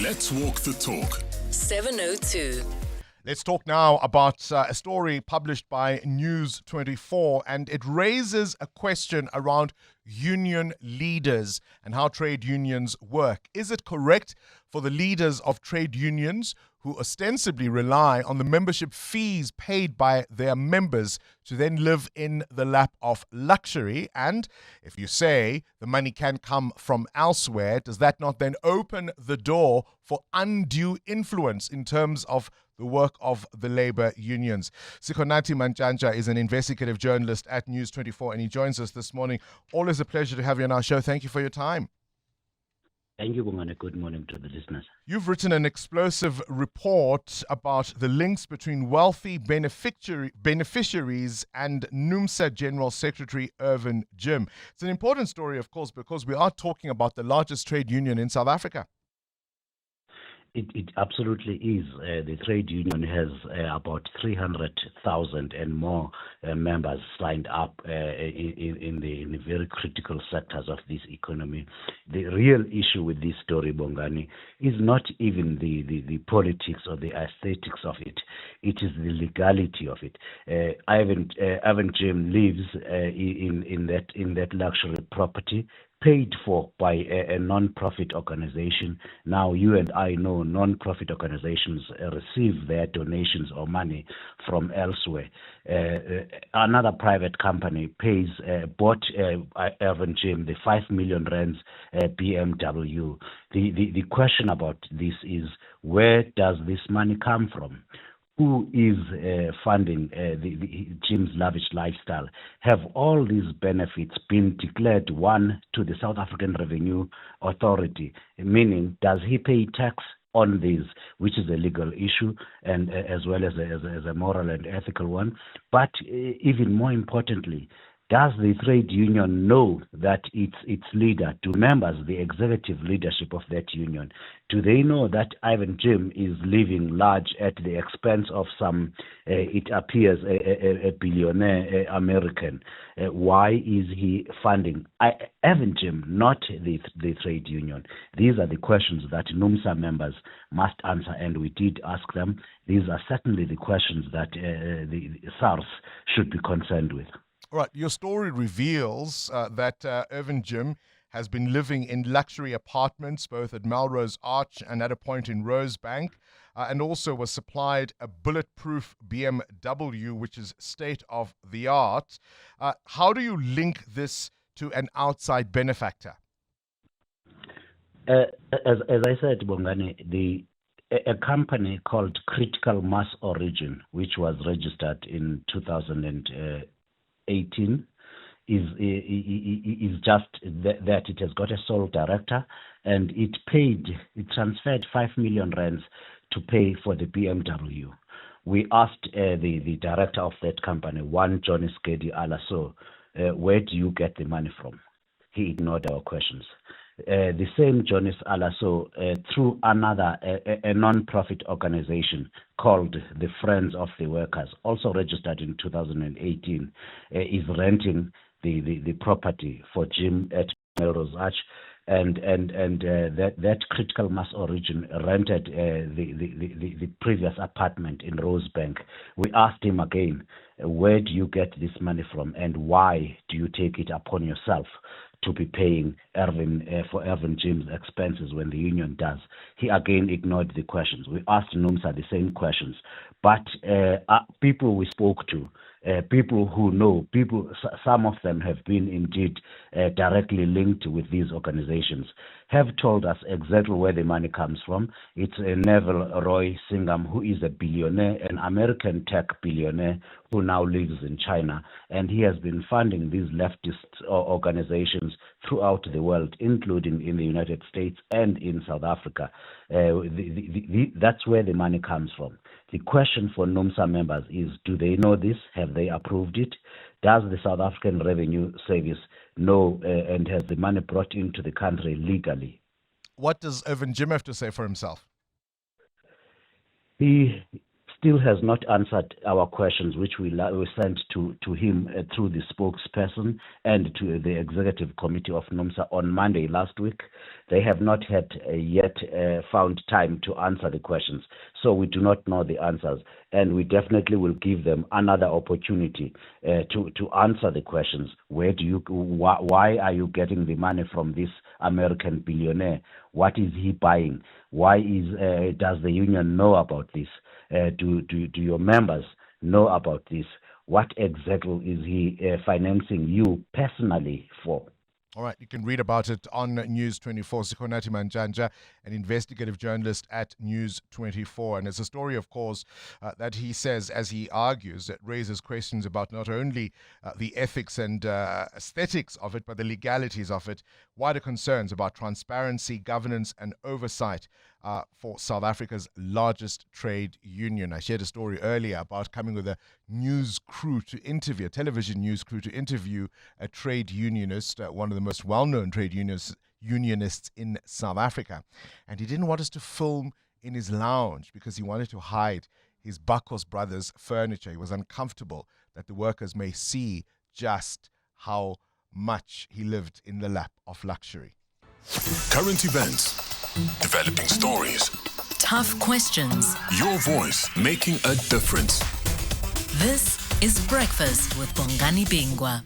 Let's walk the talk. 702. Let's talk now about a story published by News24, and it raises a question around union leaders and how trade unions work. Is it correct for the leaders of trade unions who ostensibly rely on the membership fees paid by their members to then live in the lap of luxury? And if you say the money can come from elsewhere, does that not then open the door for undue influence in terms of the work of the labor unions? Sikhonathi Mantshantsha is an investigative journalist at News24, and he joins us this morning. Always a pleasure to have you on our show. Thank you for your time. Thank you, Bongani. Good morning to the listeners. You've written an explosive report about the links between wealthy beneficiaries and NUMSA General Secretary Irvin Jim. It's an important story, of course, because we are talking about the largest trade union in South Africa. It absolutely is. The trade union has about 300,000 and more members signed up in the very critical sectors of this economy. The real issue with this story, Bongani, is not even the politics or the aesthetics of it. It is the legality of it. Irvin Jim lives in that luxury property, paid for by a non-profit organization. Now, you and I know non-profit organizations receive their donations or money from elsewhere. Another private company bought Irvin Jim the 5 million rands BMW. The question about this is, where does this money come from? Who is funding Jim's lavish lifestyle? Have all these benefits been declared, one, to the South African Revenue Authority? Meaning, does he pay tax on these, which is a legal issue, and as well as a moral and ethical one? But even more importantly, does the trade union know that its leader, to members, the executive leadership of that union, do they know that Irvin Jim is living large at the expense of some, it appears, a billionaire American? Why is he funding Irvin Jim, not the trade union? These are the questions that NUMSA members must answer, and we did ask them. These are certainly the questions that the SARS should be concerned with. Right, your story reveals that Irvin Jim has been living in luxury apartments both at Melrose Arch and at a point in Rosebank, and also was supplied a bulletproof BMW, which is state-of-the-art. How do you link this to an outside benefactor? As I said, Bongani, a company called Critical Mass Origin, which was registered in 2018, is just that it has got a sole director, and it transferred 5 million rands to pay for the BMW. We asked the director of that company, one Johnny Skedi Alaso, where do you get the money from? He ignored our questions. The same Jonas Alaso, through another a non-profit organization called the Friends of the Workers, also registered in 2018, is renting the property for Jim at Melrose Arch, and that Critical Mass Origin rented the previous apartment in Rosebank. We asked him again, where do you get this money from, and why do you take it upon yourself to be paying for Irvin Jim's expenses when the union does? He again ignored the questions. We asked NUMSA the same questions, but people we spoke to, people who know, some of them have been indeed directly linked with these organizations, have told us exactly where the money comes from. It's Neville Roy Singham, who is a billionaire, an American tech billionaire who now lives in China, and he has been funding these leftist organizations throughout the world, including in the United States and in South Africa. That's where the money comes from. The question for NUMSA members is, do they know this? Have they approved it? Does the South African Revenue Service know, and has the money brought into the country legally? What does Irvin Jim have to say for himself? He still has not answered our questions, which we sent to him through the spokesperson and to the executive committee of NUMSA on Monday last week. They have not had yet found time to answer the questions. So we do not know the answers, and we definitely will give them another opportunity to answer the questions. Why are you getting the money from this American billionaire? What is he buying? Why does the union know about this? Do your members know about this? What exactly is he financing you personally for? All right, you can read about it on News24. Sikhonathi Mantshantsha, an investigative journalist at News24. And it's a story, of course, that he says, as he argues, that raises questions about not only the ethics and aesthetics of it, but the legalities of it, wider concerns about transparency, governance, and oversight for South Africa's largest trade union. I shared a story earlier about coming with a news crew to interview, a television news crew to interview a trade unionist, one of the most well-known trade unionists in South Africa. And he didn't want us to film in his lounge because he wanted to hide his Bakos brothers' furniture. He was uncomfortable that the workers may see just how much he lived in the lap of luxury. Current events, developing stories, tough questions. Your voice making a difference. This is Breakfast with Bongani Bingwa.